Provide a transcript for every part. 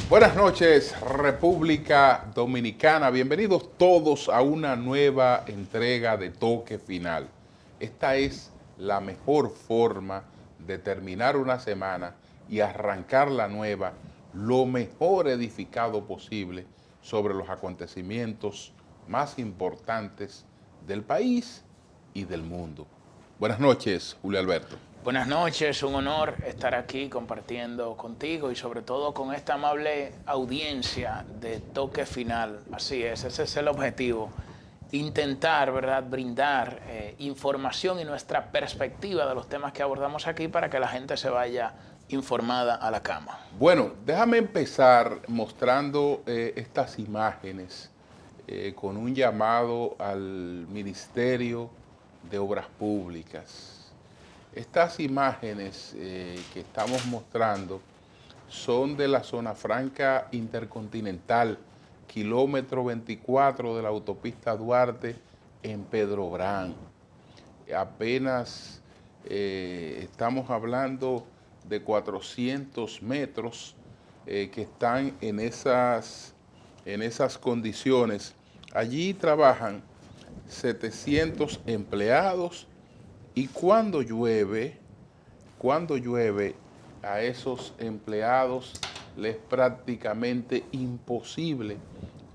Buenas noches, República Dominicana. Bienvenidos todos a una nueva entrega de Toque Final. Esta es la mejor forma de terminar una semana y arrancar la nueva lo mejor edificado posible sobre los acontecimientos más importantes del país y del mundo. Buenas noches, Julio Alberto. Buenas noches, un honor estar aquí compartiendo contigo y sobre todo con esta amable audiencia de Toque Final. Así es, ese es el objetivo. Intentar, ¿verdad?, brindar información y nuestra perspectiva de los temas que abordamos aquí para que la gente se vaya informada a la cama. Bueno, déjame empezar mostrando estas imágenes con un llamado al Ministerio de Obras Públicas. Estas imágenes que estamos mostrando son de la zona franca intercontinental, kilómetro 24 de la autopista Duarte en Pedrobrán. Apenas estamos hablando de 400 metros que están en esas condiciones. Allí trabajan 700 empleados. Y cuando llueve a esos empleados les es prácticamente imposible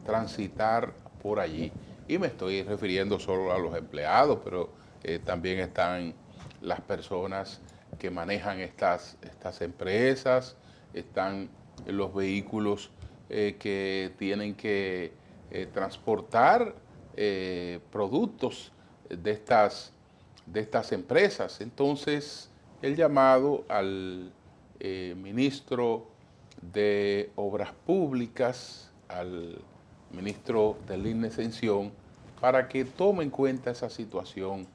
transitar por allí. Y me estoy refiriendo solo a los empleados, pero también están las personas que manejan estas empresas, están los vehículos que tienen que transportar productos de estas empresas. Entonces, el llamado al ministro de Obras Públicas, al ministro de Línea Exención, para que tome en cuenta esa situación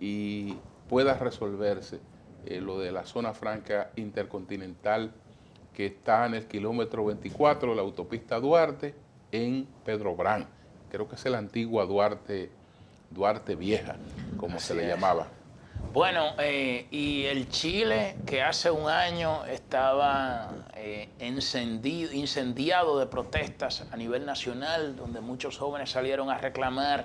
y pueda resolverse lo de la zona franca intercontinental que está en el kilómetro 24 de la autopista Duarte en Pedrobrán. Creo que es la antigua Duarte Vieja, como Así se le es. llamaba. Bueno, y el Chile que hace un año estaba incendiado de protestas a nivel nacional, donde muchos jóvenes salieron a reclamar,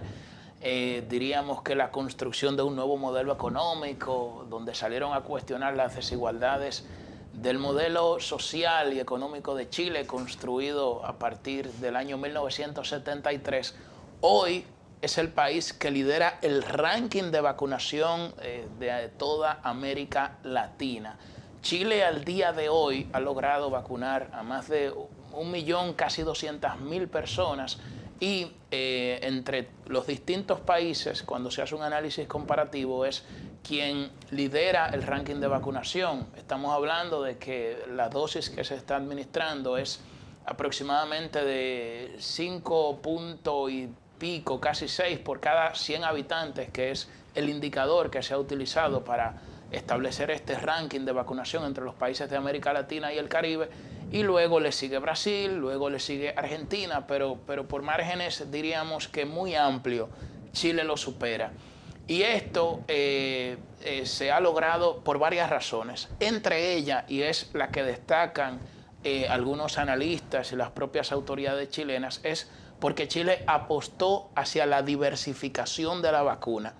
diríamos que la construcción de un nuevo modelo económico, donde salieron a cuestionar las desigualdades del modelo social y económico de Chile construido a partir del año 1973. Hoy es el país que lidera el ranking de vacunación de toda América Latina. Chile al día de hoy ha logrado vacunar a más de 1.000.000, casi 200.000 personas y entre los distintos países, cuando se hace un análisis comparativo, es quien lidera el ranking de vacunación. Estamos hablando de que la dosis que se está administrando es aproximadamente de 5 puntos y pico, casi 6 por cada 100 habitantes, que es el indicador que se ha utilizado para establecer este ranking de vacunación entre los países de América Latina y el Caribe. Y luego le sigue Brasil, luego le sigue Argentina, pero por márgenes diríamos que muy amplio, Chile lo supera. Y esto se ha logrado por varias razones, entre ellas, y es la que destacan algunos analistas y las propias autoridades chilenas, es porque Chile apostó hacia la diversificación de la vacuna.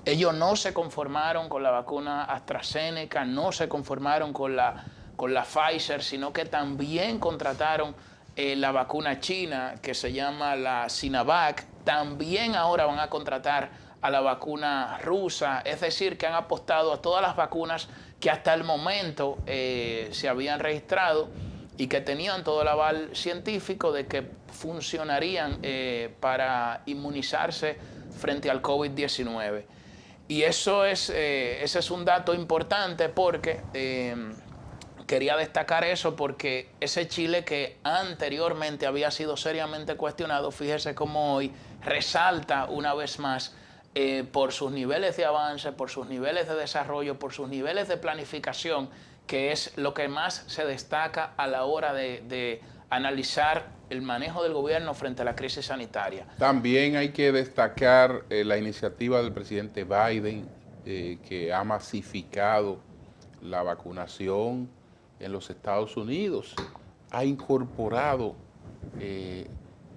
Ellos no se conformaron con la vacuna AstraZeneca, no se conformaron con la Pfizer, sino que también contrataron la vacuna china que se llama la Sinovac. También ahora van a contratar a la vacuna rusa, es decir, que han apostado a todas las vacunas que hasta el momento se habían registrado y que tenían todo el aval científico de que funcionarían para inmunizarse frente al COVID-19. Y ese es un dato importante porque quería destacar eso porque ese Chile que anteriormente había sido seriamente cuestionado, fíjese cómo hoy resalta una vez más por sus niveles de avance, por sus niveles de desarrollo, por sus niveles de planificación, que es lo que más se destaca a la hora de analizar el manejo del gobierno frente a la crisis sanitaria. También hay que destacar la iniciativa del presidente Biden, que ha masificado la vacunación en los Estados Unidos. ha incorporado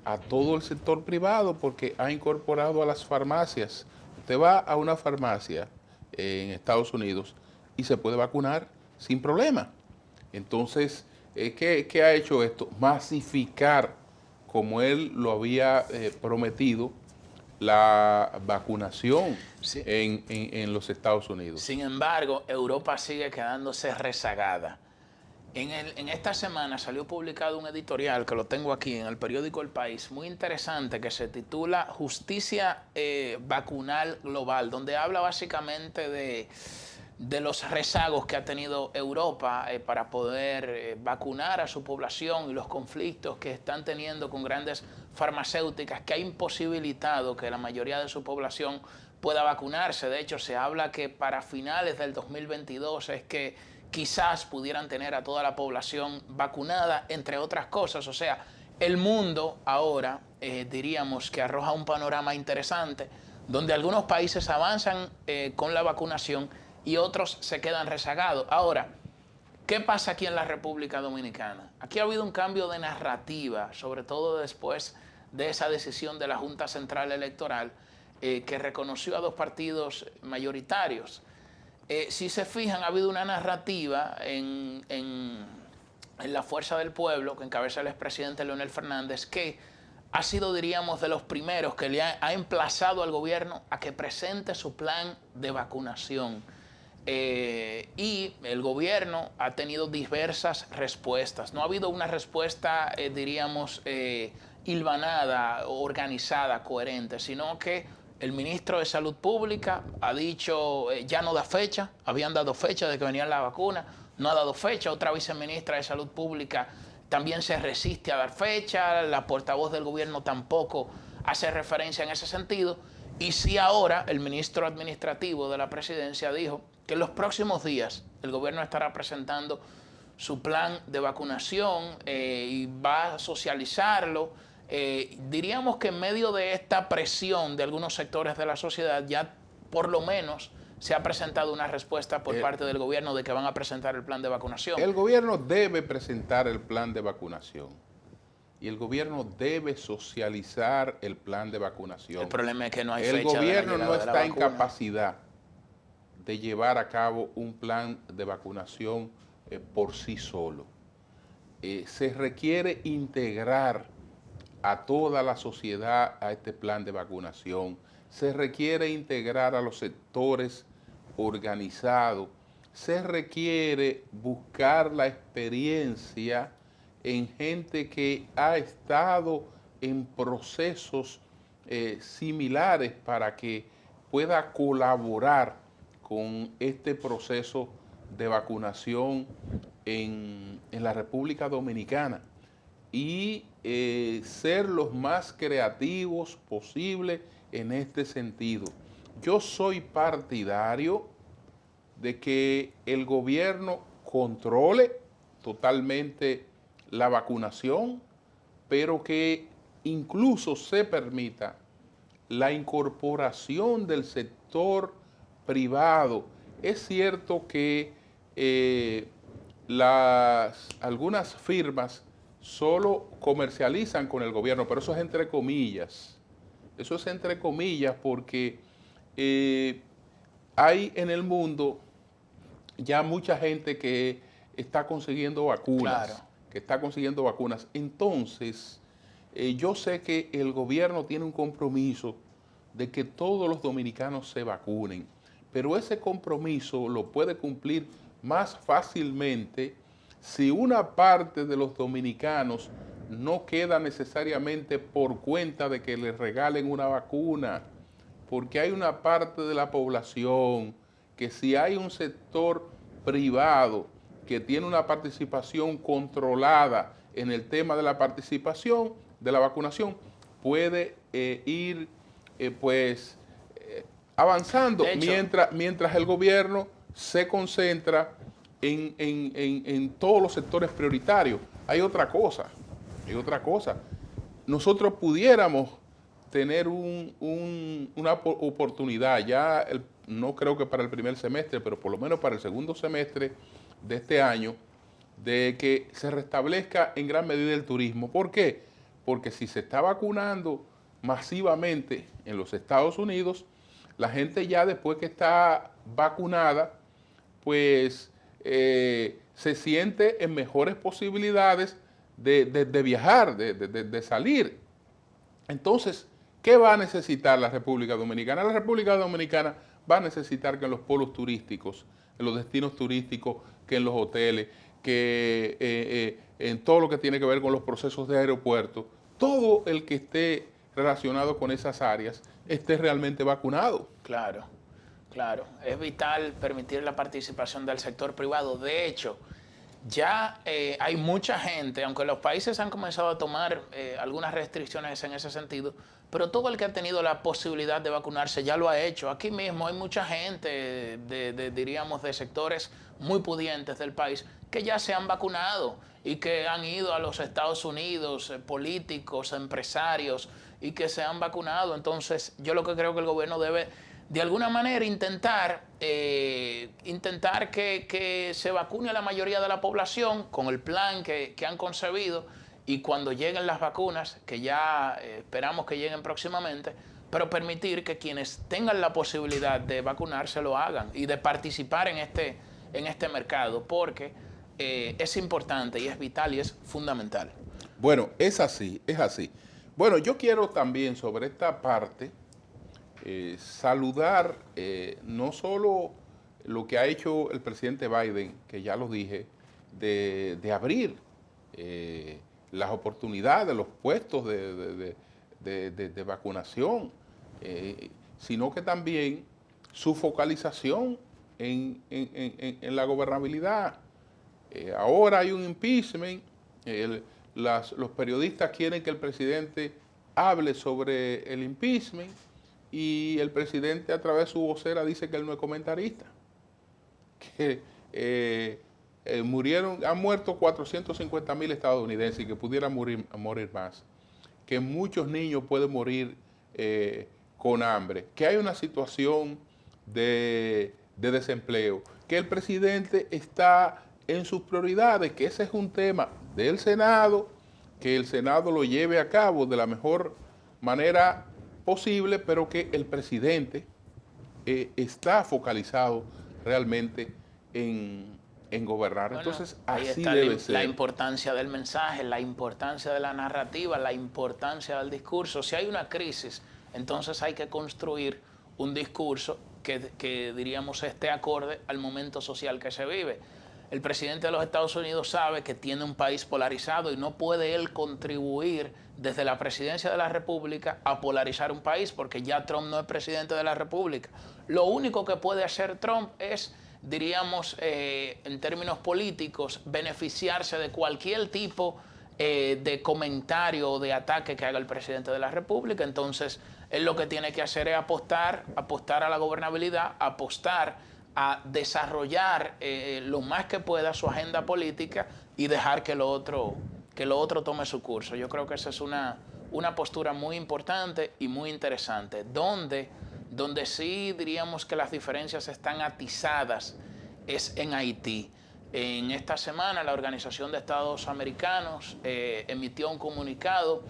a todo el sector privado, porque ha incorporado a las farmacias. Usted va a una farmacia en Estados Unidos y se puede vacunar sin problema. Entonces, ¿qué ha hecho esto? Masificar, como él lo había prometido, la vacunación Sí. en los Estados Unidos. Sin embargo, Europa sigue quedándose rezagada. En esta semana salió publicado un editorial, que lo tengo aquí en el periódico El País, muy interesante, que se titula Justicia Vacunal Global, donde habla básicamente de los rezagos que ha tenido Europa para poder vacunar a su población y los conflictos que están teniendo con grandes farmacéuticas, que ha imposibilitado que la mayoría de su población pueda vacunarse. De hecho, se habla que para finales del 2022 es que quizás pudieran tener a toda la población vacunada, entre otras cosas. O sea, el mundo ahora diríamos que arroja un panorama interesante, donde algunos países avanzan con la vacunación y otros se quedan rezagados. Ahora, ¿qué pasa aquí en la República Dominicana? Aquí ha habido un cambio de narrativa, sobre todo después de esa decisión de la Junta Central Electoral, que reconoció a dos partidos mayoritarios. Si se fijan, ha habido una narrativa en la Fuerza del Pueblo, que encabeza el expresidente Leonel Fernández, que ha sido, diríamos, de los primeros que le ha emplazado al gobierno a que presente su plan de vacunación. Y el gobierno ha tenido diversas respuestas. No ha habido una respuesta, diríamos, hilvanada, organizada, coherente, sino que el ministro de Salud Pública ha dicho, ya no da fecha, habían dado fecha de que venía la vacuna, no ha dado fecha. Otra viceministra de Salud Pública también se resiste a dar fecha, la portavoz del gobierno tampoco hace referencia en ese sentido. Y sí, ahora el ministro administrativo de la presidencia dijo que en los próximos días el gobierno estará presentando su plan de vacunación y va a socializarlo. Diríamos que en medio de esta presión de algunos sectores de la sociedad, ya por lo menos se ha presentado una respuesta por parte del gobierno de que van a presentar el plan de vacunación. El gobierno debe presentar el plan de vacunación y el gobierno debe socializar el plan de vacunación. El problema es que no hay El fecha gobierno de la no llegada de la está en vacuna. capacidad de llevar a cabo un plan de vacunación por sí solo. Se requiere integrar a toda la sociedad a este plan de vacunación. Se requiere integrar a los sectores organizados. Se requiere buscar la experiencia en gente que ha estado en procesos similares para que pueda colaborar con este proceso de vacunación en la República Dominicana y ser los más creativos posible en este sentido. Yo soy partidario de que el gobierno controle totalmente la vacunación, pero que incluso se permita la incorporación del sector privado. Es cierto que algunas firmas solo comercializan con el gobierno, pero eso es entre comillas. Eso es entre comillas porque hay en el mundo ya mucha gente que está consiguiendo vacunas. Claro. Que está consiguiendo vacunas. Entonces, yo sé que el gobierno tiene un compromiso de que todos los dominicanos se vacunen, pero ese compromiso lo puede cumplir más fácilmente si una parte de los dominicanos no queda necesariamente por cuenta de que les regalen una vacuna, porque hay una parte de la población que si hay un sector privado que tiene una participación controlada en el tema de la participación, de la vacunación, puede ir avanzando, mientras el gobierno se concentra en todos los sectores prioritarios. Hay otra cosa. Nosotros pudiéramos tener una oportunidad, no creo que para el primer semestre, pero por lo menos para el segundo semestre de este año, de que se restablezca en gran medida el turismo. ¿Por qué? Porque si se está vacunando masivamente en los Estados Unidos, la gente ya después que está vacunada, pues se siente en mejores posibilidades de viajar, de salir. Entonces, ¿qué va a necesitar la República Dominicana? La República Dominicana va a necesitar que en los polos turísticos, en los destinos turísticos, que en los hoteles, que en todo lo que tiene que ver con los procesos de aeropuerto, todo el que esté relacionado con esas áreas esté realmente vacunado. Claro, claro. Es vital permitir la participación del sector privado. De hecho, ya hay mucha gente, aunque los países han comenzado a tomar algunas restricciones en ese sentido, pero todo el que ha tenido la posibilidad de vacunarse ya lo ha hecho. Aquí mismo hay mucha gente, diríamos, de sectores muy pudientes del país que ya se han vacunado y que han ido a los Estados Unidos, políticos, empresarios, y que se han vacunado. Entonces, yo lo que creo que el gobierno debe, de alguna manera, intentar que se vacune a la mayoría de la población con el plan que han concebido, y cuando lleguen las vacunas, que ya esperamos que lleguen próximamente, pero permitir que quienes tengan la posibilidad de vacunarse lo hagan y de participar en este mercado, porque es importante y es vital y es fundamental. Bueno, es así, es así. Bueno, yo quiero también sobre esta parte saludar no solo lo que ha hecho el presidente Biden, que ya lo dije, de abrir las oportunidades, los puestos de vacunación, sino que también su focalización en la gobernabilidad. Ahora hay un impeachment, los periodistas quieren que el presidente hable sobre el impeachment y el presidente a través de su vocera dice que él no es comentarista, que han muerto 450,000 estadounidenses y que pudieran morir más, que muchos niños pueden morir con hambre, que hay una situación de desempleo, que el presidente está en sus prioridades, que ese es un tema del Senado, que el Senado lo lleve a cabo de la mejor manera posible, pero que el presidente está focalizado realmente en gobernar. Bueno, entonces, así debe ser. La importancia del mensaje, la importancia de la narrativa, la importancia del discurso. Si hay una crisis, entonces hay que construir un discurso que diríamos esté acorde al momento social que se vive. El presidente de los Estados Unidos sabe que tiene un país polarizado y no puede él contribuir desde la presidencia de la República a polarizar un país, porque ya Trump no es presidente de la República. Lo único que puede hacer Trump es, diríamos, en términos políticos, beneficiarse de cualquier tipo de comentario o de ataque que haga el presidente de la República. Entonces, él lo que tiene que hacer es apostar a la gobernabilidad, apostar a desarrollar lo más que pueda su agenda política y dejar que lo otro tome su curso. Yo creo que esa es una postura muy importante y muy interesante, donde sí diríamos que las diferencias están atizadas es en Haití. En esta semana la Organización de Estados Americanos emitió un comunicado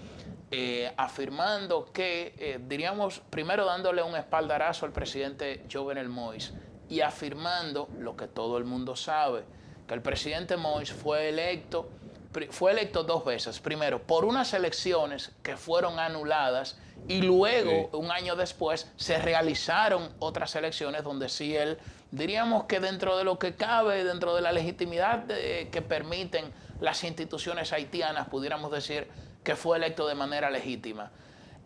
afirmando que, diríamos, primero dándole un espaldarazo al presidente Jovenel Moïse y afirmando lo que todo el mundo sabe, que el presidente Moïse fue electo 2 veces. Primero, por unas elecciones que fueron anuladas y luego, un año después, se realizaron otras elecciones donde sí él, diríamos que dentro de lo que cabe, dentro de la legitimidad que permiten las instituciones haitianas, pudiéramos decir que fue electo de manera legítima.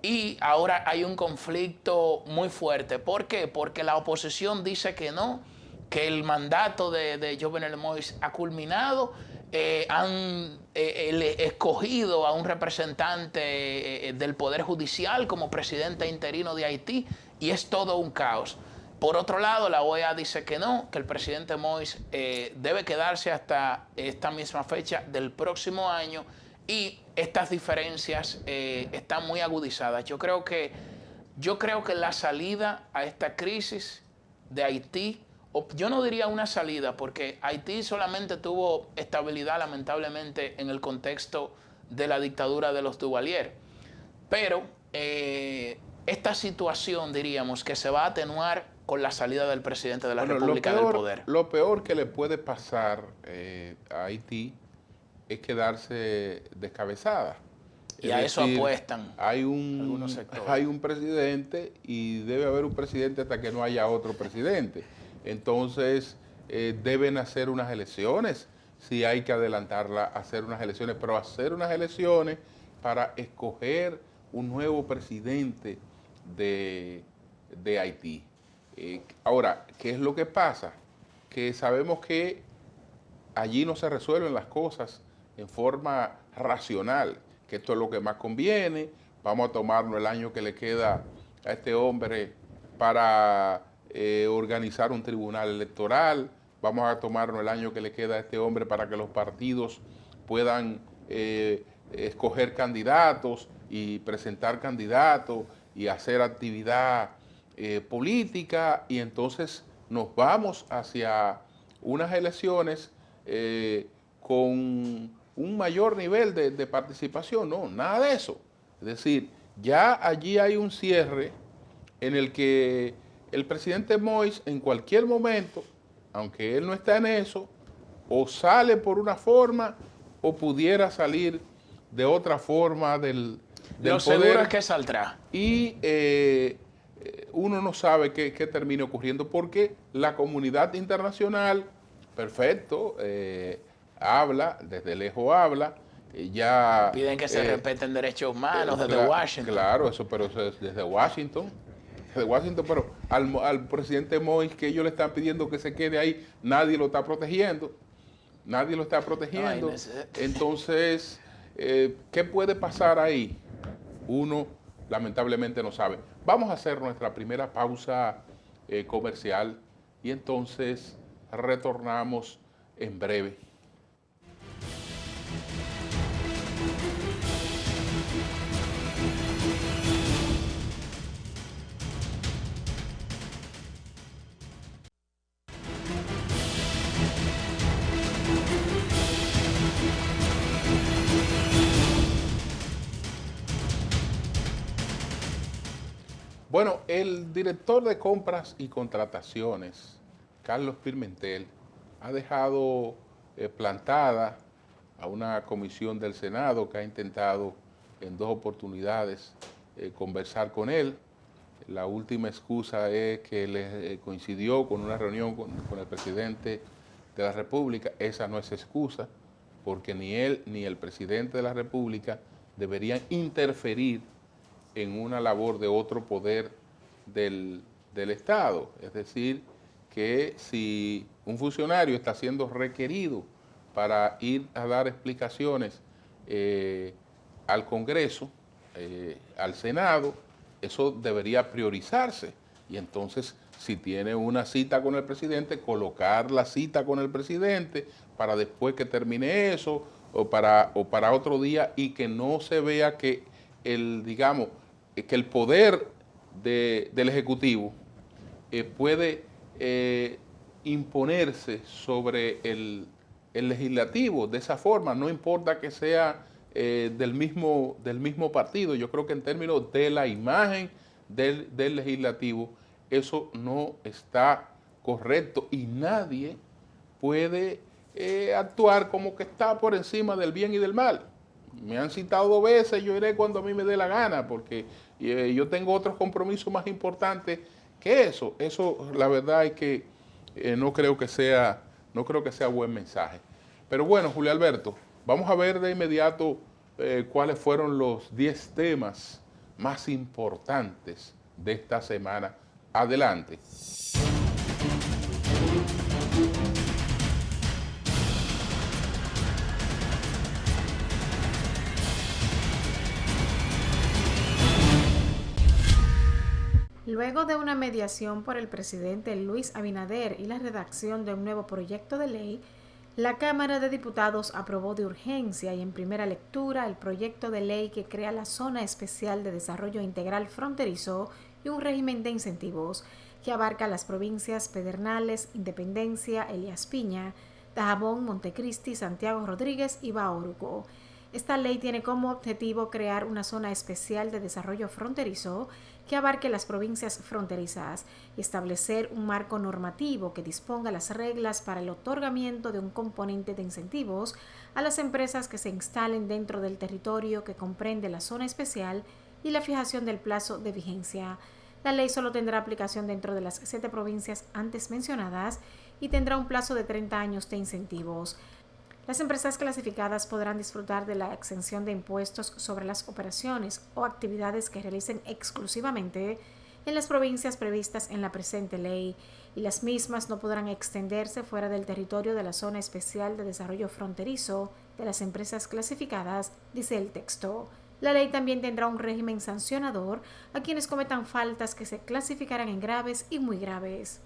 Y ahora hay un conflicto muy fuerte. ¿Por qué? Porque la oposición dice que no, que el mandato de Jovenel Moïse ha culminado. Han escogido a un representante del Poder Judicial como presidente interino de Haití y es todo un caos. Por otro lado, la OEA dice que no, que el presidente Moïse debe quedarse hasta esta misma fecha del próximo año y estas diferencias están muy agudizadas. Yo creo que la salida a esta crisis de Haití yo no diría una salida, porque Haití solamente tuvo estabilidad, lamentablemente, en el contexto de la dictadura de los Duvalier. Pero esta situación, diríamos, que se va a atenuar con la salida del presidente de la República del poder. Lo peor que le puede pasar a Haití es quedarse descabezada. Y a eso apuestan algunos sectores. Hay un presidente y debe haber un presidente hasta que no haya otro presidente. Entonces, deben hacer unas elecciones, si hay que adelantarla, hacer unas elecciones, pero hacer unas elecciones para escoger un nuevo presidente de Haití. Ahora, ¿qué es lo que pasa? Que sabemos que allí no se resuelven las cosas en forma racional, que esto es lo que más conviene, vamos a tomarnos el año que le queda a este hombre para organizar un tribunal electoral, vamos a tomarnos el año que le queda a este hombre para que los partidos puedan escoger candidatos y presentar candidatos y hacer actividad política, y entonces nos vamos hacia unas elecciones con un mayor nivel de participación. No, nada de eso. Es decir, ya allí hay un cierre en el que el presidente Moïse en cualquier momento, aunque él no está en eso, o sale por una forma o pudiera salir de otra forma del Lo seguro es que saldrá. Y uno no sabe qué termine ocurriendo, porque la comunidad internacional, perfecto, habla, desde lejos habla, ya... Piden que se respeten derechos humanos desde Washington. Claro, pero eso es desde Washington. Desde Washington, pero al presidente Moïse, que ellos le están pidiendo que se quede ahí, nadie lo está protegiendo. Nadie lo está protegiendo. Entonces, ¿qué puede pasar ahí? Uno lamentablemente no sabe. Vamos a hacer nuestra primera pausa comercial y entonces retornamos en breve. Bueno, el director de compras y contrataciones, Carlos Pimentel, ha dejado plantada a una comisión del Senado que ha intentado en 2 oportunidades conversar con él. La última excusa es que le coincidió con una reunión con el presidente de la República. Esa no es excusa, porque ni él ni el presidente de la República deberían interferir en una labor de otro poder del Estado. Es decir, que si un funcionario está siendo requerido para ir a dar explicaciones al Congreso, al Senado, eso debería priorizarse. Y entonces, si tiene una cita con el presidente, colocar la cita con el presidente para después que termine eso, o para otro día, y que no se vea que digamos, que el poder del Ejecutivo puede imponerse sobre el Legislativo. De esa forma, no importa que sea del mismo partido. Yo creo que en términos de la imagen del Legislativo, eso no está correcto, y nadie puede actuar como que está por encima del bien y del mal. Me han citado 2 veces, yo iré cuando a mí me dé la gana, porque yo tengo otros compromisos más importantes que eso. Eso, la verdad es que no creo que sea buen mensaje. Pero bueno, Julio Alberto, vamos a ver de inmediato cuáles fueron los 10 temas más importantes de esta semana. Adelante. Luego de una mediación por el presidente Luis Abinader y la redacción de un nuevo proyecto de ley, la Cámara de Diputados aprobó de urgencia y en primera lectura el proyecto de ley que crea la Zona Especial de Desarrollo Integral Fronterizo y un régimen de incentivos que abarca las provincias Pedernales, Independencia, Elías Piña, Dajabón, Montecristi, Santiago Rodríguez y Bauruco. Esta ley tiene como objetivo crear una zona especial de desarrollo fronterizo que abarque las provincias fronterizas y establecer un marco normativo que disponga las reglas para el otorgamiento de un componente de incentivos a las empresas que se instalen dentro del territorio que comprende la zona especial y la fijación del plazo de vigencia. La ley solo tendrá aplicación dentro de las 7 provincias antes mencionadas y tendrá un plazo de 30 años de incentivos. Las empresas clasificadas podrán disfrutar de la exención de impuestos sobre las operaciones o actividades que realicen exclusivamente en las provincias previstas en la presente ley, y las mismas no podrán extenderse fuera del territorio de la Zona Especial de Desarrollo Fronterizo de las empresas clasificadas, dice el texto. La ley también tendrá un régimen sancionador a quienes cometan faltas que se clasificarán en graves y muy graves.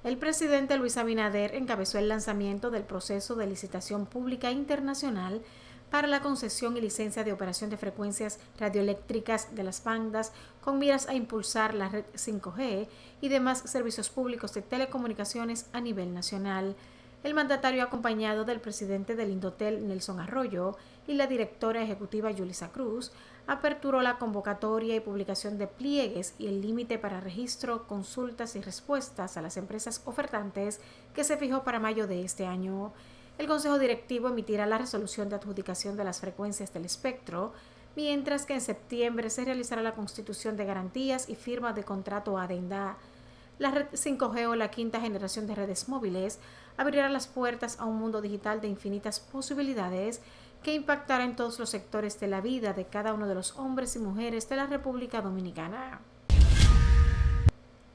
El presidente Luis Abinader encabezó el lanzamiento del proceso de licitación pública internacional para la concesión y licencia de operación de frecuencias radioeléctricas de las bandas con miras a impulsar la red 5G y demás servicios públicos de telecomunicaciones a nivel nacional. El mandatario, acompañado del presidente del Indotel, Nelson Arroyo, y la directora ejecutiva, Yulisa Cruz, aperturó la convocatoria y publicación de pliegues y el límite para registro, consultas y respuestas a las empresas ofertantes que se fijó para mayo de este año. El Consejo Directivo emitirá la resolución de adjudicación de las frecuencias del espectro, mientras que en septiembre se realizará la constitución de garantías y firma de contrato adenda. La red 5G o la quinta generación de redes móviles abrirá las puertas a un mundo digital de infinitas posibilidades que impactará en todos los sectores de la vida de cada uno de los hombres y mujeres de la República Dominicana.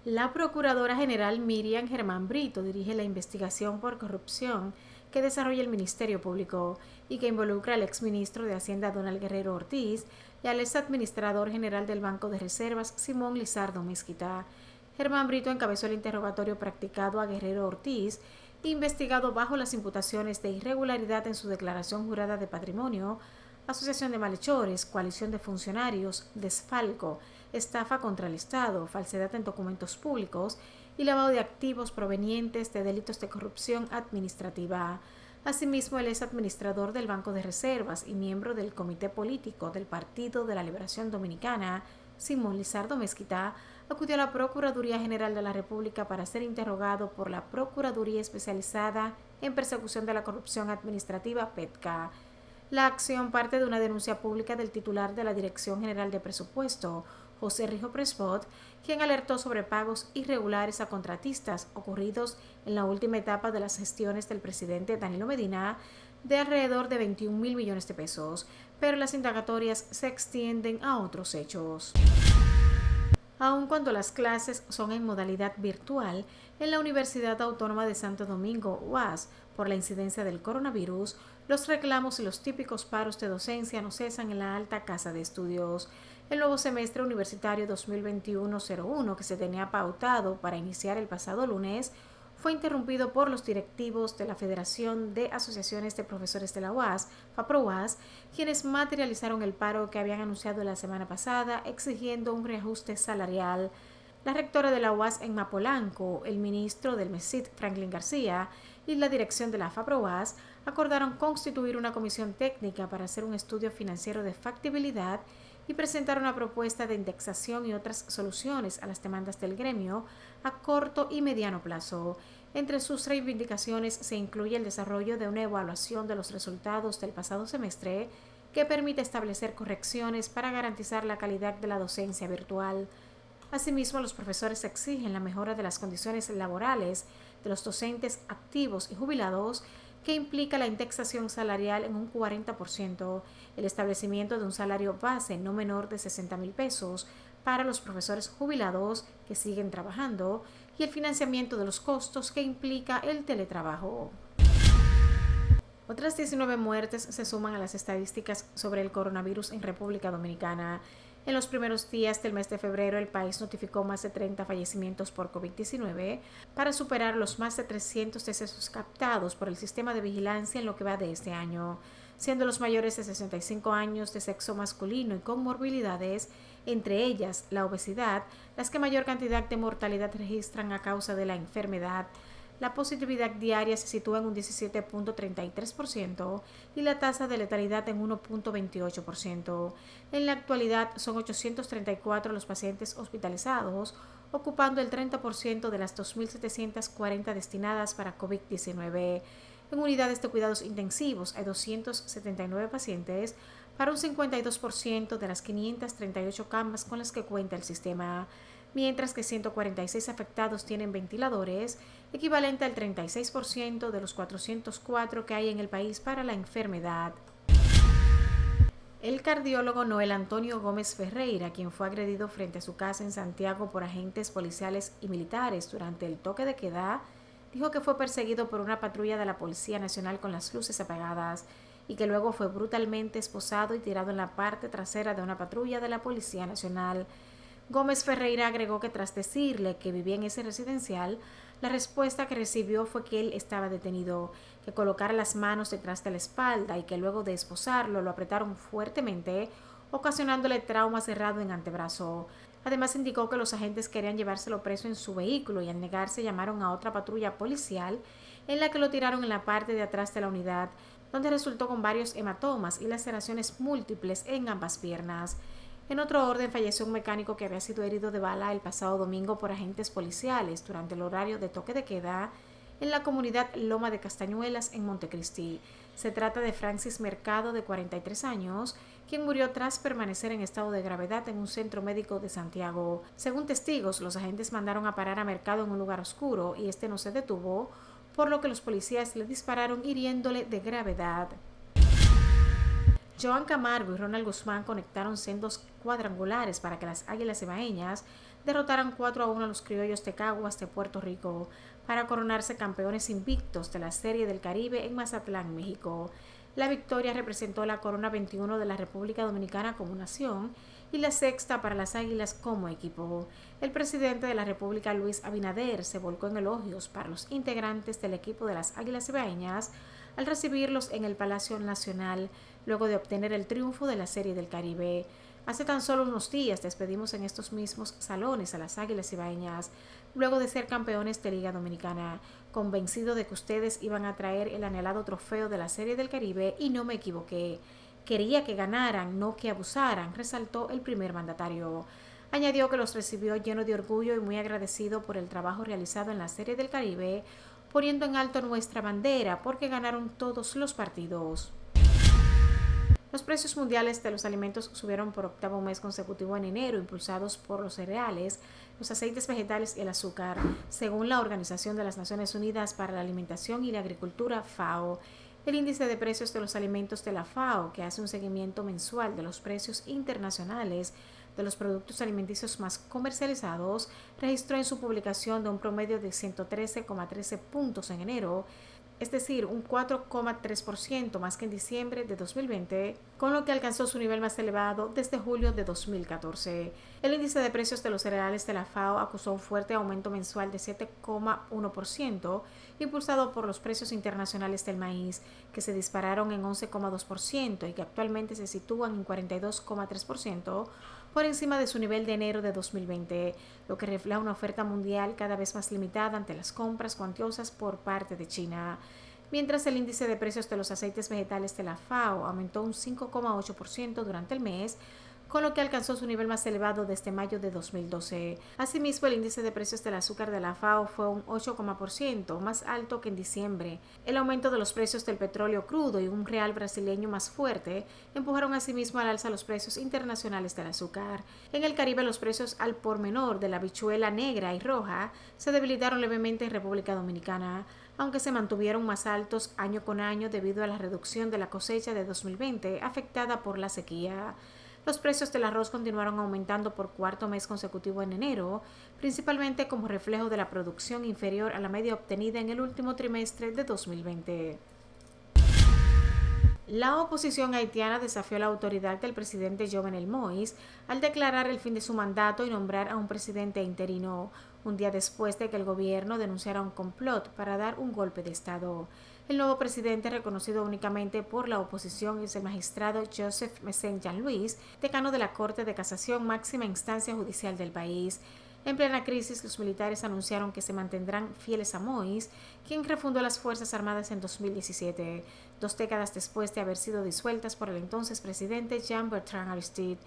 La Procuradora General Miriam Germán Brito dirige la investigación por corrupción que desarrolla el Ministerio Público y que involucra al exministro de Hacienda Donald Guerrero Ortiz y al exadministrador general del Banco de Reservas Simón Lizardo Mezquita. Germán Brito encabezó el interrogatorio practicado a Guerrero Ortiz, investigado bajo las imputaciones de irregularidad en su declaración jurada de patrimonio, asociación de malhechores, coalición de funcionarios, desfalco, estafa contra el Estado, falsedad en documentos públicos y lavado de activos provenientes de delitos de corrupción administrativa. Asimismo, el exadministrador del Banco de Reservas y miembro del Comité Político del Partido de la Liberación Dominicana, Simón Lizardo Mezquita, acudió a la Procuraduría General de la República para ser interrogado por la Procuraduría Especializada en Persecución de la Corrupción Administrativa, PETCA. La acción parte de una denuncia pública del titular de la Dirección General de Presupuesto, José Rijo Prespot, quien alertó sobre pagos irregulares a contratistas ocurridos en la última etapa de las gestiones del presidente Danilo Medina de alrededor de 21.000 millones de pesos, pero las indagatorias se extienden a otros hechos. Aun cuando las clases son en modalidad virtual, en la Universidad Autónoma de Santo Domingo, UAS, por la incidencia del coronavirus, los reclamos y los típicos paros de docencia no cesan en la alta casa de estudios. El nuevo semestre universitario 2021-01, que se tenía pautado para iniciar el pasado lunes, fue interrumpido por los directivos de la Federación de Asociaciones de Profesores de la UAS, FAPRO-UAS, quienes materializaron el paro que habían anunciado la semana pasada, exigiendo un reajuste salarial. La rectora de la UAS en Mapolanco, el ministro del MESID, Franklin García, y la dirección de la FAPRO-UAS acordaron constituir una comisión técnica para hacer un estudio financiero de factibilidad y presentar una propuesta de indexación y otras soluciones a las demandas del gremio a corto y mediano plazo. Entre sus reivindicaciones se incluye el desarrollo de una evaluación de los resultados del pasado semestre que permita establecer correcciones para garantizar la calidad de la docencia virtual. Asimismo, los profesores exigen la mejora de las condiciones laborales de los docentes activos y jubilados, que implica la indexación salarial en un 40%, el establecimiento de un salario base no menor de 60,000 pesos para los profesores jubilados que siguen trabajando y el financiamiento de los costos que implica el teletrabajo. Otras 19 muertes se suman a las estadísticas sobre el coronavirus en República Dominicana. En los primeros días del mes de febrero, el país notificó más de 30 fallecimientos por COVID-19 para superar los más de 300 decesos captados por el sistema de vigilancia en lo que va de este año. siendo los mayores de 65 años de sexo masculino y con morbilidades, entre ellas la obesidad, las que mayor cantidad de mortalidad registran a causa de la enfermedad. La positividad diaria se sitúa en un 17.33% y la tasa de letalidad en 1.28%. En la actualidad son 834 los pacientes hospitalizados, ocupando el 30% de las 2.740 destinadas para COVID-19. En unidades de cuidados intensivos hay 279 pacientes para un 52% de las 538 camas con las que cuenta el sistema, mientras que 146 afectados tienen ventiladores, equivalente al 36% de los 404 que hay en el país para la enfermedad. El cardiólogo Noel Antonio Gómez Ferreira, quien fue agredido frente a su casa en Santiago por agentes policiales y militares durante el toque de queda, dijo que fue perseguido por una patrulla de la Policía Nacional con las luces apagadas y que luego fue brutalmente esposado y tirado en la parte trasera de una patrulla de la Policía Nacional. Gómez Ferreira agregó que tras decirle que vivía en ese residencial, la respuesta que recibió fue que él estaba detenido, que colocara las manos detrás de la espalda y que luego de esposarlo lo apretaron fuertemente, ocasionándole trauma cerrado en antebrazo. Además indicó que los agentes querían llevárselo preso en su vehículo y al negarse llamaron a otra patrulla policial en la que lo tiraron en la parte de atrás de la unidad, donde resultó con varios hematomas y laceraciones múltiples en ambas piernas. En otro orden, falleció un mecánico que había sido herido de bala el pasado domingo por agentes policiales durante el horario de toque de queda en la comunidad Loma de Castañuelas en Montecristi. Se trata de Francis Mercado, de 43 años, quien murió tras permanecer en estado de gravedad en un centro médico de Santiago. Según testigos, los agentes mandaron a parar a Mercado en un lugar oscuro y este no se detuvo, por lo que los policías le dispararon hiriéndole de gravedad. Joan Camargo y Ronald Guzmán conectaron sendos cuadrangulares para que las Águilas Cibaeñas derrotaran 4-1 a los Criollos de Caguas de Puerto Rico para coronarse campeones invictos de la Serie del Caribe en Mazatlán, México. La victoria representó la corona 21 de la República Dominicana como nación y la sexta para las Águilas como equipo. El presidente de la República, Luis Abinader, se volcó en elogios para los integrantes del equipo de las Águilas Cibaeñas al recibirlos en el Palacio Nacional luego de obtener el triunfo de la Serie del Caribe. Hace tan solo unos días despedimos en estos mismos salones a las Águilas Cibaeñas, luego de ser campeones de Liga Dominicana, convencido de que ustedes iban a traer el anhelado trofeo de la Serie del Caribe y no me equivoqué. Quería que ganaran, no que abusaran, resaltó el primer mandatario. Añadió que los recibió lleno de orgullo y muy agradecido por el trabajo realizado en la Serie del Caribe, poniendo en alto nuestra bandera porque ganaron todos los partidos. Los precios mundiales de los alimentos subieron por octavo mes consecutivo en enero, impulsados por los cereales, los aceites vegetales y el azúcar, según la Organización de las Naciones Unidas para la Alimentación y la Agricultura, FAO. El índice de precios de los alimentos de la FAO, que hace un seguimiento mensual de los precios internacionales de los productos alimenticios más comercializados, registró en su publicación de un promedio de 113,13 puntos en enero, es decir, un 4,3% más que en diciembre de 2020, con lo que alcanzó su nivel más elevado desde julio de 2014. El índice de precios de los cereales de la FAO acusó un fuerte aumento mensual de 7,1%, impulsado por los precios internacionales del maíz, que se dispararon en 11,2% y que actualmente se sitúan en 42,3%, por encima de su nivel de enero de 2020, lo que refleja una oferta mundial cada vez más limitada ante las compras cuantiosas por parte de China. Mientras el índice de precios de los aceites vegetales de la FAO aumentó un 5,8% durante el mes, con lo que alcanzó su nivel más elevado desde mayo de 2012. Asimismo, el índice de precios del azúcar de la FAO fue un 8,%, más alto que en diciembre. El aumento de los precios del petróleo crudo y un real brasileño más fuerte empujaron asimismo al alza los precios internacionales del azúcar. En el Caribe, los precios al por menor de la habichuela negra y roja se debilitaron levemente en República Dominicana, aunque se mantuvieron más altos año con año debido a la reducción de la cosecha de 2020 afectada por la sequía. Los precios del arroz continuaron aumentando por cuarto mes consecutivo en enero, principalmente como reflejo de la producción inferior a la media obtenida en el último trimestre de 2020. La oposición haitiana desafió la autoridad del presidente Jovenel Moïse al declarar el fin de su mandato y nombrar a un presidente interino, un día después de que el gobierno denunciara un complot para dar un golpe de Estado. El nuevo presidente, reconocido únicamente por la oposición, es el magistrado Joseph Mesén Jean-Louis, decano de la Corte de Casación, máxima instancia judicial del país. En plena crisis, los militares anunciaron que se mantendrán fieles a Moïse, quien refundó las Fuerzas Armadas en 2017, 2 décadas después de haber sido disueltas por el entonces presidente Jean-Bertrand Aristide.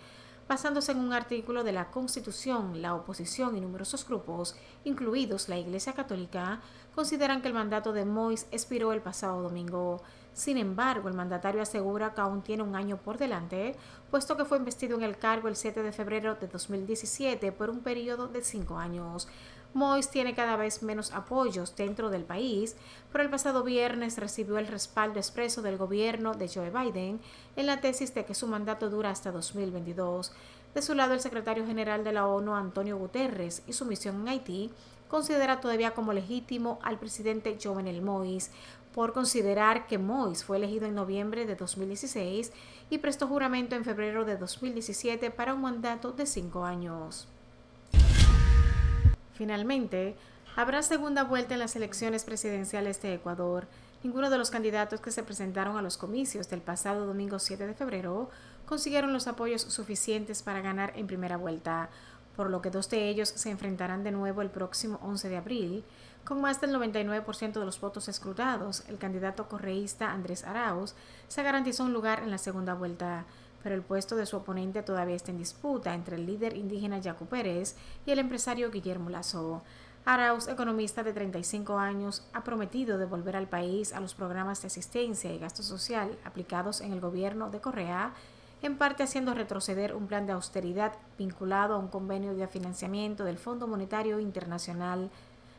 Basándose en un artículo de la Constitución, la oposición y numerosos grupos, incluidos la Iglesia Católica, consideran que el mandato de Moïse expiró el pasado domingo. Sin embargo, el mandatario asegura que aún tiene un año por delante, puesto que fue investido en el cargo el 7 de febrero de 2017 por un periodo de 5 años. Moïse tiene cada vez menos apoyos dentro del país, pero el pasado viernes recibió el respaldo expreso del gobierno de Joe Biden en la tesis de que su mandato dura hasta 2022. De su lado, el secretario general de la ONU, Antonio Guterres, y su misión en Haití, considera todavía como legítimo al presidente Jovenel Moïse, por considerar que Moïse fue elegido en noviembre de 2016 y prestó juramento en febrero de 2017 para un mandato de 5 años. Finalmente, habrá segunda vuelta en las elecciones presidenciales de Ecuador. Ninguno de los candidatos que se presentaron a los comicios del pasado domingo 7 de febrero consiguieron los apoyos suficientes para ganar en primera vuelta, por lo que 2 de ellos se enfrentarán de nuevo el próximo 11 de abril. Con más del 99% de los votos escrutados, el candidato correísta Andrés Arauz se garantizó un lugar en la segunda vuelta, pero el puesto de su oponente todavía está en disputa entre el líder indígena Yacu Pérez y el empresario Guillermo Lasso. Arauz, economista de 35 años, ha prometido devolver al país a los programas de asistencia y gasto social aplicados en el gobierno de Correa, en parte haciendo retroceder un plan de austeridad vinculado a un convenio de financiamiento del Fondo Monetario Internacional.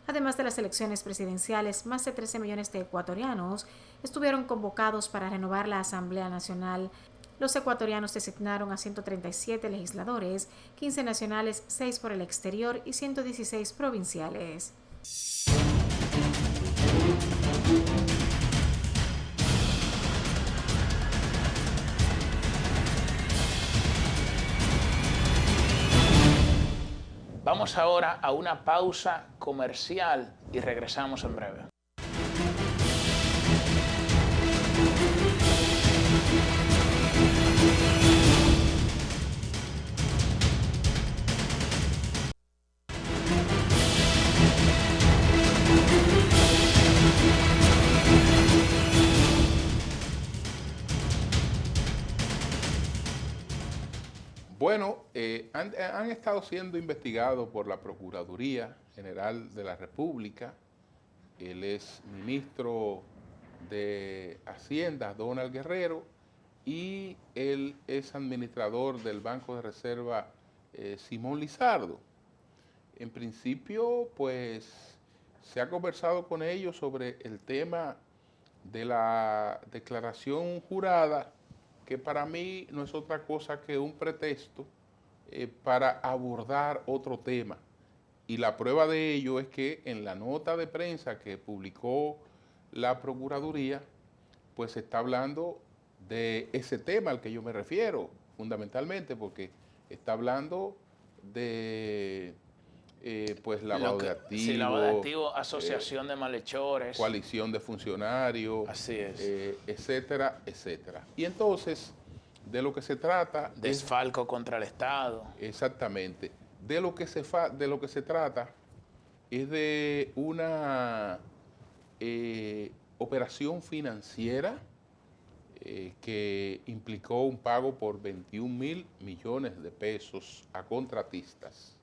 Además de las elecciones presidenciales, más de 13 millones de ecuatorianos estuvieron convocados para renovar la Asamblea Nacional. Los ecuatorianos designaron a 137 legisladores, 15 nacionales, 6 por el exterior y 116 provinciales. Vamos ahora a una pausa comercial y regresamos en breve. Bueno, han estado siendo investigados por la Procuraduría General de la República. Él es ministro de Hacienda, Donald Guerrero, y él es administrador del Banco de Reserva, Simón Lizardo. En principio, pues, se ha conversado con ellos sobre el tema de la declaración jurada, que para mí no es otra cosa que un pretexto para abordar otro tema. Y la prueba de ello es que en la nota de prensa que publicó la Procuraduría, pues se está hablando de ese tema al que yo me refiero, fundamentalmente, porque está hablando de pues lavado de activos. Sí, lavado de activos, asociación de malhechores. Coalición de funcionarios. Así es. Etcétera, etcétera. Y entonces, de lo que se trata... Desfalco contra el Estado. Exactamente. De lo que se trata es de una operación financiera que implicó un pago por 21.000 millones de pesos a contratistas,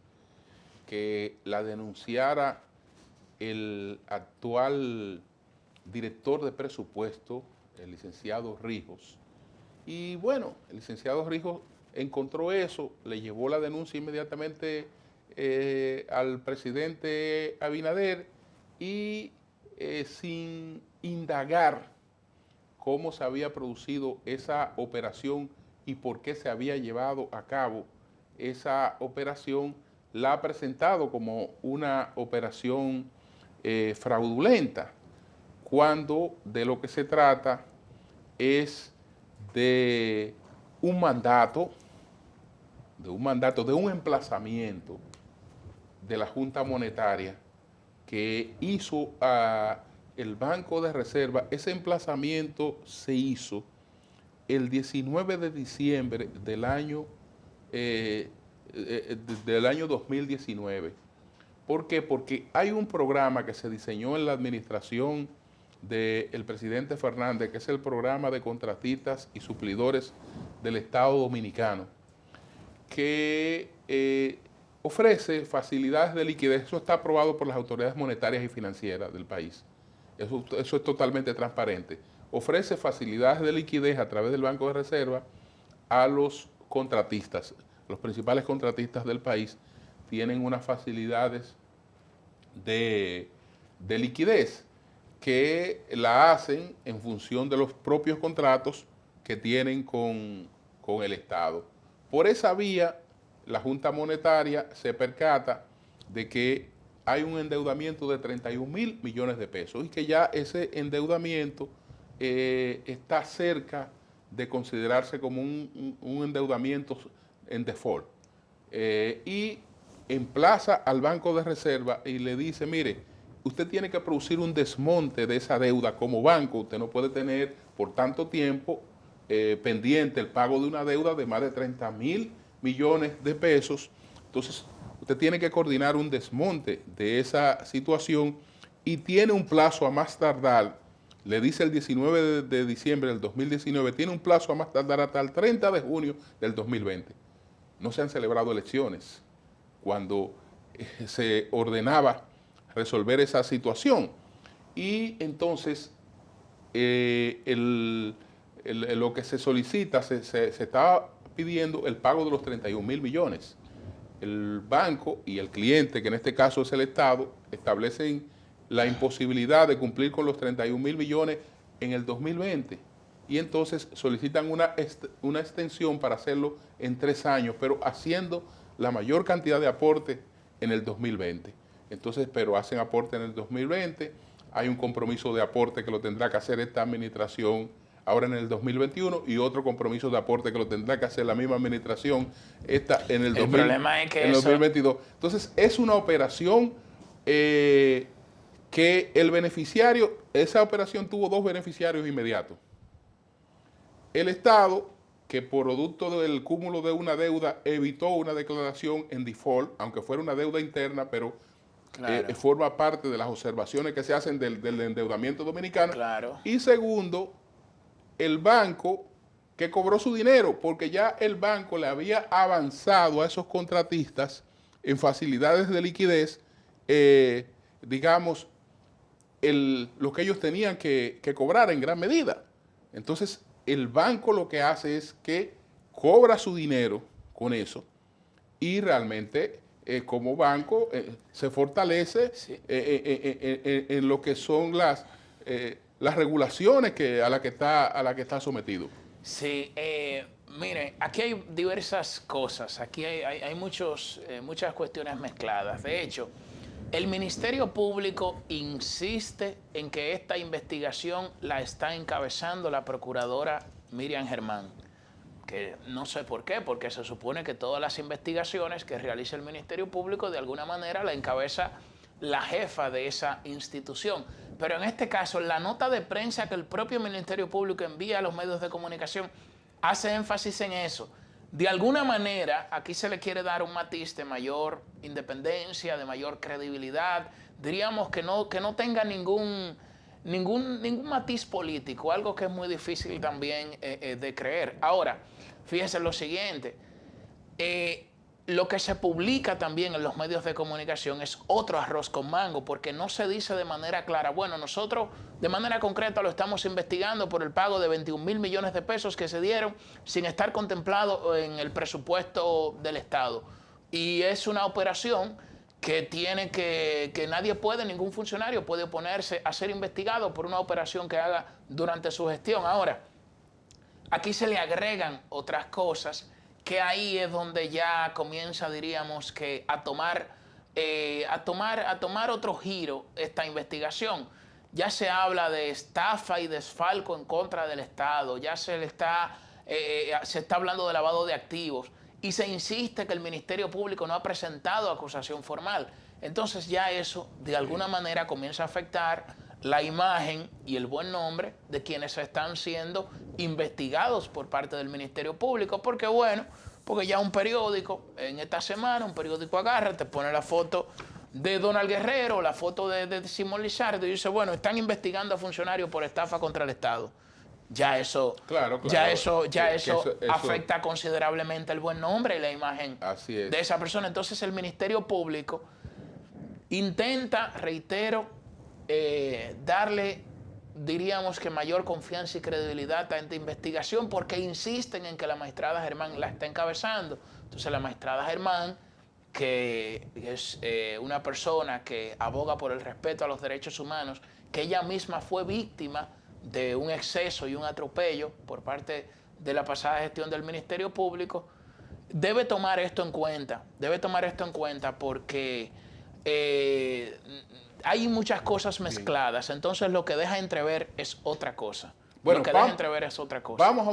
que la denunciara el actual director de presupuesto, el licenciado Rijos. Y bueno, el licenciado Rijos encontró eso, le llevó la denuncia inmediatamente al presidente Abinader y sin indagar cómo se había producido esa operación y por qué se había llevado a cabo esa operación, la ha presentado como una operación fraudulenta, cuando de lo que se trata es de un mandato, de un emplazamiento de la Junta Monetaria que hizo a el Banco de Reserva, ese emplazamiento se hizo el 19 de diciembre del año 2019. ¿Por qué? Porque hay un programa que se diseñó en la administración del presidente Fernández, que es el programa de contratistas y suplidores del Estado Dominicano, que ofrece facilidades de liquidez. Eso está aprobado por las autoridades monetarias y financieras del país. Eso es totalmente transparente. Ofrece facilidades de liquidez a través del Banco de Reserva a los contratistas. Los principales contratistas del país tienen unas facilidades de liquidez que la hacen en función de los propios contratos que tienen con el Estado. Por esa vía, la Junta Monetaria se percata de que hay un endeudamiento de 31.000 millones de pesos y que ya ese endeudamiento está cerca de considerarse como un endeudamiento en default. Y emplaza al Banco de Reserva y le dice, mire, usted tiene que producir un desmonte de esa deuda como banco. Usted no puede tener por tanto tiempo pendiente el pago de una deuda de más de 30.000 millones de pesos. Entonces, usted tiene que coordinar un desmonte de esa situación y tiene un plazo a más tardar, le dice el 19 de diciembre del 2019, tiene un plazo a más tardar hasta el 30 de junio del 2020. No se han celebrado elecciones cuando se ordenaba resolver esa situación. Y entonces, lo que se solicita, se está pidiendo el pago de los 31.000 millones. El banco y el cliente, que en este caso es el Estado, establecen la imposibilidad de cumplir con los 31.000 millones en el 2020. Y entonces solicitan una extensión para hacerlo en 3 años, pero haciendo la mayor cantidad de aporte en el 2020. Entonces, pero hacen aporte en el 2020, hay un compromiso de aporte que lo tendrá que hacer esta administración ahora en el 2021 y otro compromiso de aporte que lo tendrá que hacer la misma administración esta en el 2022. Entonces, es una operación que el beneficiario, esa operación tuvo 2 beneficiarios inmediatos. El Estado, que por producto del cúmulo de una deuda evitó una declaración en default, aunque fuera una deuda interna, pero claro, forma parte de las observaciones que se hacen del endeudamiento dominicano. Claro. Y segundo, el banco que cobró su dinero, porque ya el banco le había avanzado a esos contratistas en facilidades de liquidez, digamos, lo que ellos tenían que cobrar en gran medida. Entonces, el banco lo que hace es que cobra su dinero con eso y realmente como banco se fortalece en lo que son las regulaciones a las que está sometido. Sí, mire, aquí hay diversas cosas, aquí hay muchas cuestiones mezcladas. De hecho, el Ministerio Público insiste en que esta investigación la está encabezando la procuradora Miriam Germán, que no sé por qué, porque se supone que todas las investigaciones que realiza el Ministerio Público de alguna manera la encabeza la jefa de esa institución. Pero en este caso, la nota de prensa que el propio Ministerio Público envía a los medios de comunicación hace énfasis en eso. De alguna manera, aquí se le quiere dar un matiz de mayor independencia, de mayor credibilidad. Diríamos que no tenga ningún matiz político, algo que es muy difícil también de creer. Ahora, fíjese lo siguiente. Lo que se publica también en los medios de comunicación es otro arroz con mango, porque no se dice de manera clara, bueno, nosotros de manera concreta lo estamos investigando por el pago de 21.000 millones de pesos que se dieron sin estar contemplado en el presupuesto del Estado. Y es una operación que nadie puede, ningún funcionario puede oponerse a ser investigado por una operación que haga durante su gestión. Ahora, aquí se le agregan otras cosas que ahí es donde ya comienza, diríamos, que a tomar otro giro esta investigación. Ya se habla de estafa y desfalco en contra del Estado, ya se está hablando de lavado de activos y se insiste que el Ministerio Público no ha presentado acusación formal. Entonces ya eso de alguna manera comienza a afectar la imagen y el buen nombre de quienes están siendo investigados por parte del Ministerio Público, porque bueno, porque ya un periódico, en esta semana, un periódico agarra, te pone la foto de Donald Guerrero, la foto de Simón Lizardo, y dice, bueno, están investigando a funcionarios por estafa contra el Estado. Ya eso, Claro. eso Eso- afecta considerablemente el buen nombre y la imagen Así es. de esa persona. Entonces el Ministerio Público intenta, reitero, darle, diríamos que mayor confianza y credibilidad a esta investigación, porque insisten en que la magistrada Germán la está encabezando. Entonces la magistrada Germán, que es una persona que aboga por el respeto a los derechos humanos, que ella misma fue víctima de un exceso y un atropello por parte de la pasada gestión del Ministerio Público, debe tomar esto en cuenta, porque hay muchas cosas mezcladas, entonces lo que deja entrever es otra cosa. Bueno, lo que deja entrever es otra cosa. Vamos a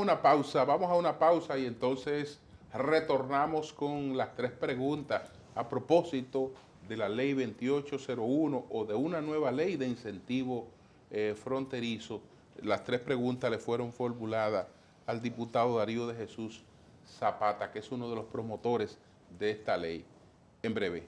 una pausa y entonces retornamos con las 3 preguntas a propósito de la ley 2801 o de una nueva ley de incentivo fronterizo. Las 3 preguntas le fueron formuladas al diputado Darío de Jesús Zapata, que es uno de los promotores de esta ley. En breve.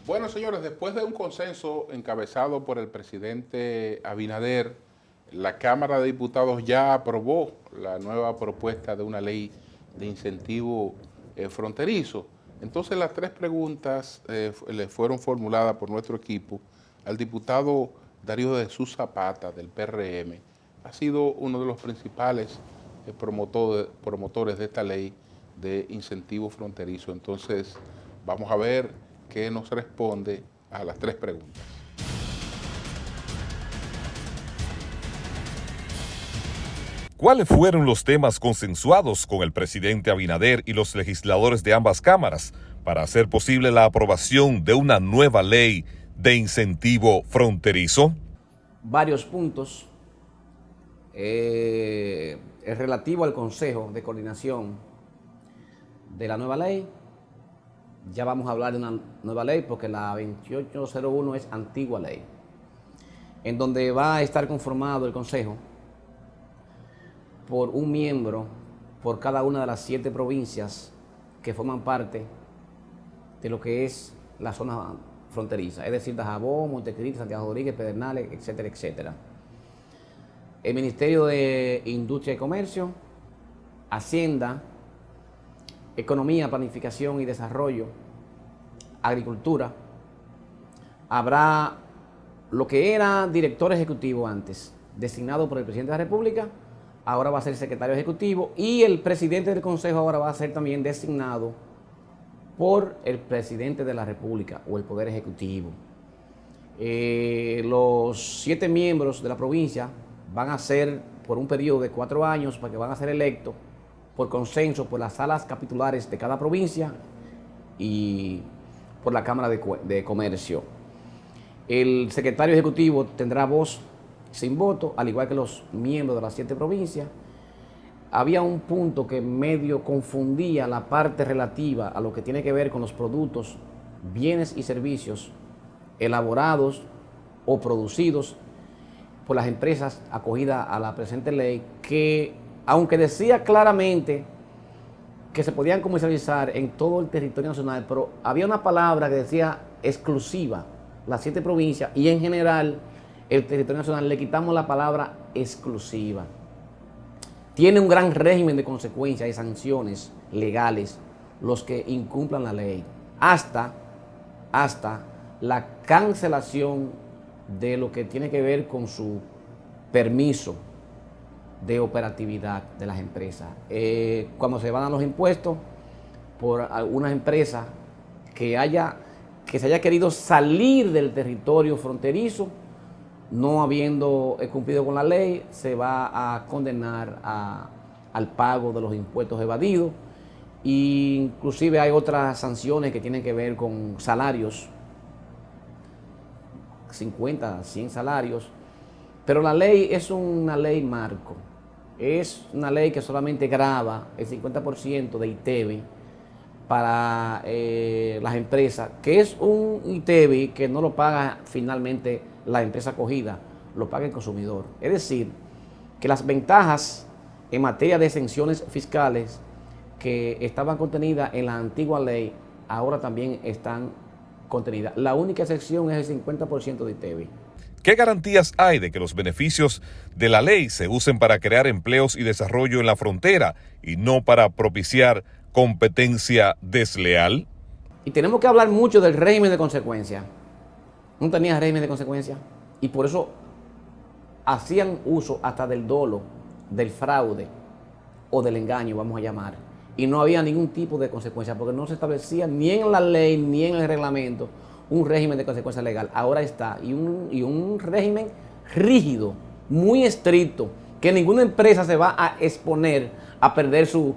Bueno, señores, después de un consenso encabezado por el presidente Abinader, la Cámara de Diputados ya aprobó la nueva propuesta de una ley de incentivo fronterizo. Entonces, las 3 preguntas le fueron formuladas por nuestro equipo al diputado Darío de Jesús Zapata, del PRM. Ha sido uno de los principales promotores de esta ley de incentivo fronterizo. Entonces, vamos a ver qué nos responde a las 3 preguntas. ¿Cuáles fueron los temas consensuados con el presidente Abinader y los legisladores de ambas cámaras para hacer posible la aprobación de una nueva ley de incentivo fronterizo? Varios puntos. El relativo al Consejo de Coordinación de la nueva ley. Ya vamos a hablar de una nueva ley porque la 2801 es antigua ley, en donde va a estar conformado el Consejo por un miembro por cada una de las 7 provincias que forman parte de lo que es la zona fronteriza, es decir, Dajabón, Montecristi, Santiago Rodríguez, Pedernales, etcétera, etcétera. El Ministerio de Industria y Comercio, Hacienda, Economía, Planificación y Desarrollo, Agricultura. Habrá lo que era director ejecutivo antes, designado por el presidente de la República, ahora va a ser secretario ejecutivo, y el presidente del Consejo ahora va a ser también designado por el presidente de la República o el Poder Ejecutivo. Los 7 miembros de la provincia van a ser por un periodo de 4 años, para que van a ser electos por consenso por las salas capitulares de cada provincia y por la Cámara de Comercio. El secretario ejecutivo tendrá voz sin voto, al igual que los miembros de las 7 provincias. Había un punto que medio confundía la parte relativa a lo que tiene que ver con los productos, bienes y servicios elaborados o producidos por las empresas acogidas a la presente ley, que aunque decía claramente que se podían comercializar en todo el territorio nacional, pero había una palabra que decía exclusiva, las 7 provincias, y en general el territorio nacional le quitamos la palabra exclusiva. Tiene un gran régimen de consecuencias y sanciones legales los que incumplan la ley, hasta la cancelación de lo que tiene que ver con su permiso de operatividad de las empresas. Cuando se van a los impuestos por algunas empresas que se haya querido salir del territorio fronterizo, no habiendo cumplido con la ley, se va a condenar al pago de los impuestos evadidos, Y inclusive hay otras sanciones que tienen que ver con salarios, 50, 100 salarios, pero la ley es una ley marco, es una ley que solamente grava el 50% de ITEVI para las empresas, que es un ITEVI que no lo paga finalmente la empresa acogida, lo paga el consumidor. Es decir, que las ventajas en materia de exenciones fiscales que estaban contenidas en la antigua ley, ahora también están contenidas. La única excepción es el 50% de ITEVI. ¿Qué garantías hay de que los beneficios de la ley se usen para crear empleos y desarrollo en la frontera y no para propiciar competencia desleal? Y tenemos que hablar mucho del régimen de consecuencia. No tenía régimen de consecuencia y por eso hacían uso hasta del dolo, del fraude o del engaño, vamos a llamar. Y no había ningún tipo de consecuencia porque no se establecía ni en la ley ni en el reglamento un régimen de consecuencia legal. Ahora está, y un régimen rígido, muy estricto, que ninguna empresa se va a exponer a perder su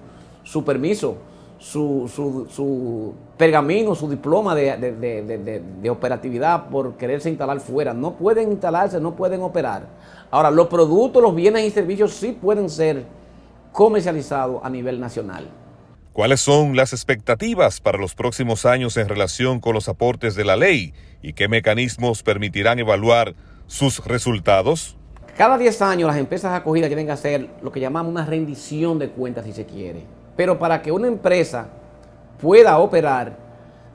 permiso, su pergamino, su diploma de operatividad por quererse instalar fuera. No pueden instalarse, no pueden operar. Ahora, los productos, los bienes y servicios sí pueden ser comercializados a nivel nacional. ¿Cuáles son las expectativas para los próximos años en relación con los aportes de la ley y qué mecanismos permitirán evaluar sus resultados? Cada 10 años las empresas acogidas tienen que hacer lo que llamamos una rendición de cuentas, si se quiere. Pero para que una empresa pueda operar,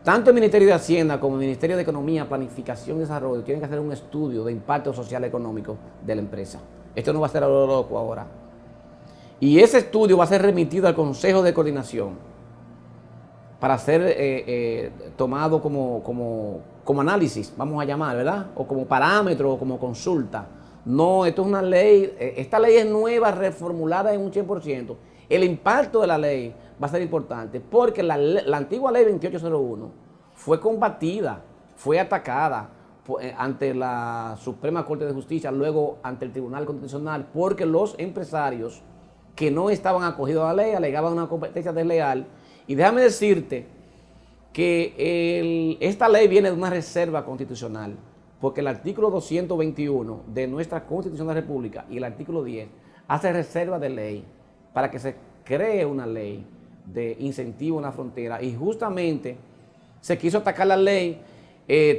tanto el Ministerio de Hacienda como el Ministerio de Economía, Planificación y Desarrollo tienen que hacer un estudio de impacto social y económico de la empresa. Esto no va a ser a lo loco ahora. Y ese estudio va a ser remitido al Consejo de Coordinación para ser tomado como análisis, vamos a llamar, ¿verdad? O como parámetro o como consulta. No, esto es una ley, esta ley es nueva, reformulada en un 100%. El impacto de la ley va a ser importante porque la antigua ley 2801 fue combatida, fue atacada ante la Suprema Corte de Justicia, luego ante el Tribunal Constitucional, porque los empresarios que no estaban acogidos a la ley alegaban una competencia desleal. Y déjame decirte que esta ley viene de una reserva constitucional, porque el artículo 221 de nuestra Constitución de la República y el artículo 10 hace reserva de ley para que se cree una ley de incentivo en la frontera, y justamente se quiso atacar la ley.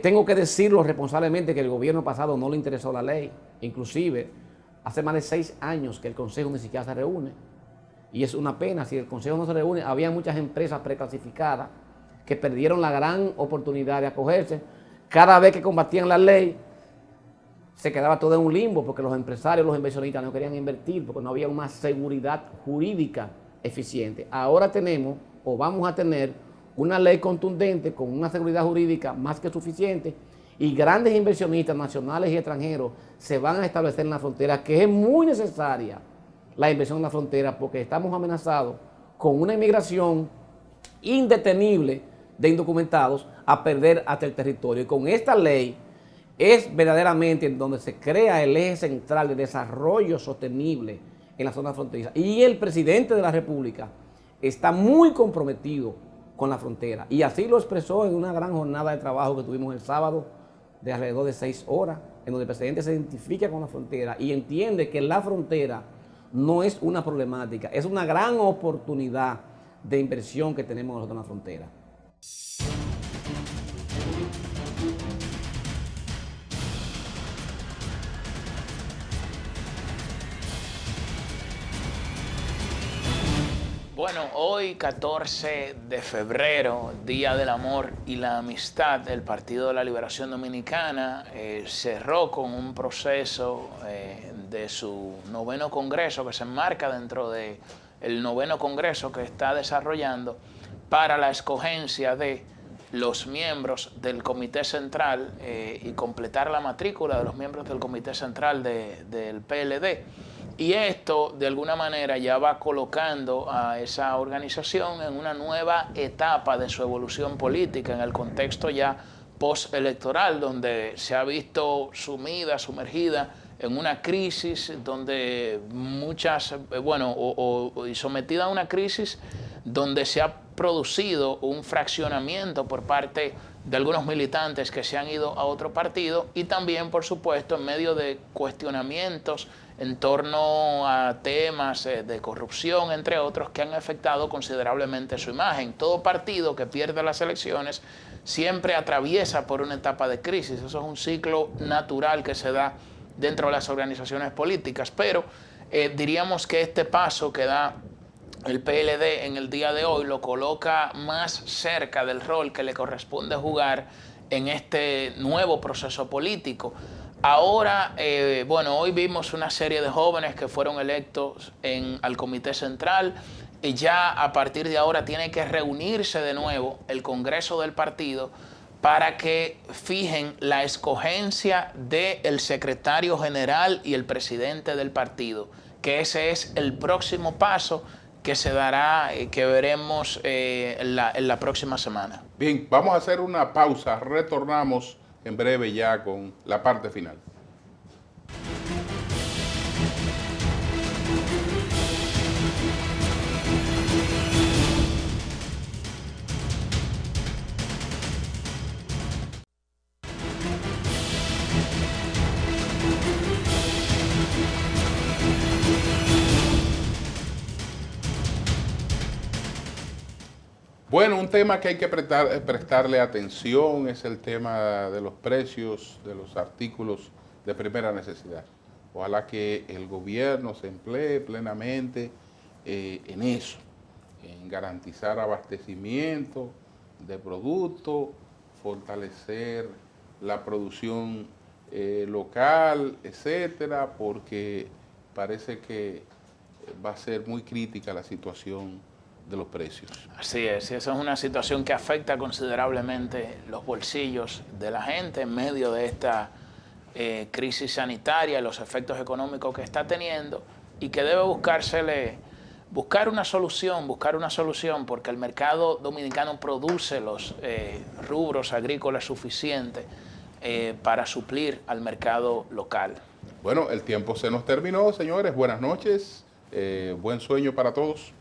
Tengo que decirlo responsablemente que el gobierno pasado no le interesó la ley, inclusive hace más de 6 años que el Consejo ni siquiera se reúne. Y es una pena, si el Consejo no se reúne, había muchas empresas preclasificadas que perdieron la gran oportunidad de acogerse. Cada vez que combatían la ley, se quedaba todo en un limbo, porque los empresarios, los inversionistas no querían invertir, porque no había una seguridad jurídica eficiente. Ahora tenemos, o vamos a tener, una ley contundente con una seguridad jurídica más que suficiente, y grandes inversionistas nacionales y extranjeros se van a establecer en la frontera, que es muy necesaria la inversión en la frontera, porque estamos amenazados con una inmigración indetenible de indocumentados a perder hasta el territorio. Y con esta ley es verdaderamente en donde se crea el eje central de desarrollo sostenible en la zona fronteriza. Y el presidente de la República está muy comprometido con la frontera, y así lo expresó en una gran jornada de trabajo que tuvimos el sábado de alrededor de 6 horas, en donde el presidente se identifica con la frontera y entiende que la frontera no es una problemática, es una gran oportunidad de inversión que tenemos nosotros en la frontera. Bueno, hoy 14 de febrero, Día del Amor y la Amistad, el Partido de la Liberación Dominicana cerró con un proceso de su 9º Congreso, que se enmarca dentro del 9º Congreso que está desarrollando para la escogencia de los miembros del Comité Central y completar la matrícula de los miembros del Comité Central del PLD. Y esto, de alguna manera, ya va colocando a esa organización en una nueva etapa de su evolución política, en el contexto ya postelectoral, donde se ha visto sumergida en una crisis, donde y sometida a una crisis donde se ha producido un fraccionamiento por parte de algunos militantes que se han ido a otro partido y también, por supuesto, en medio de cuestionamientos en torno a temas de corrupción, entre otros, que han afectado considerablemente su imagen. Todo partido que pierde las elecciones siempre atraviesa por una etapa de crisis. Eso es un ciclo natural que se da dentro de las organizaciones políticas, pero diríamos que este paso que da el PLD en el día de hoy lo coloca más cerca del rol que le corresponde jugar en este nuevo proceso político. Ahora, bueno, hoy vimos una serie de jóvenes que fueron electos al Comité Central y ya a partir de ahora tiene que reunirse de nuevo el Congreso del partido para que fijen la escogencia del secretario general y el presidente del partido, que ese es el próximo paso que se dará, que veremos en la próxima semana. Bien, vamos a hacer una pausa, retornamos en breve ya con la parte final. Bueno, un tema que hay que prestarle atención es el tema de los precios de los artículos de primera necesidad. Ojalá que el gobierno se emplee plenamente en eso, en garantizar abastecimiento de productos, fortalecer la producción local, etcétera, porque parece que va a ser muy crítica la situación de los precios. Así es, esa es una situación que afecta considerablemente los bolsillos de la gente en medio de esta crisis sanitaria, los efectos económicos que está teniendo y que debe buscar una solución porque el mercado dominicano produce los rubros agrícolas suficientes para suplir al mercado local. Bueno, el tiempo se nos terminó, señores. Buenas noches, buen sueño para todos.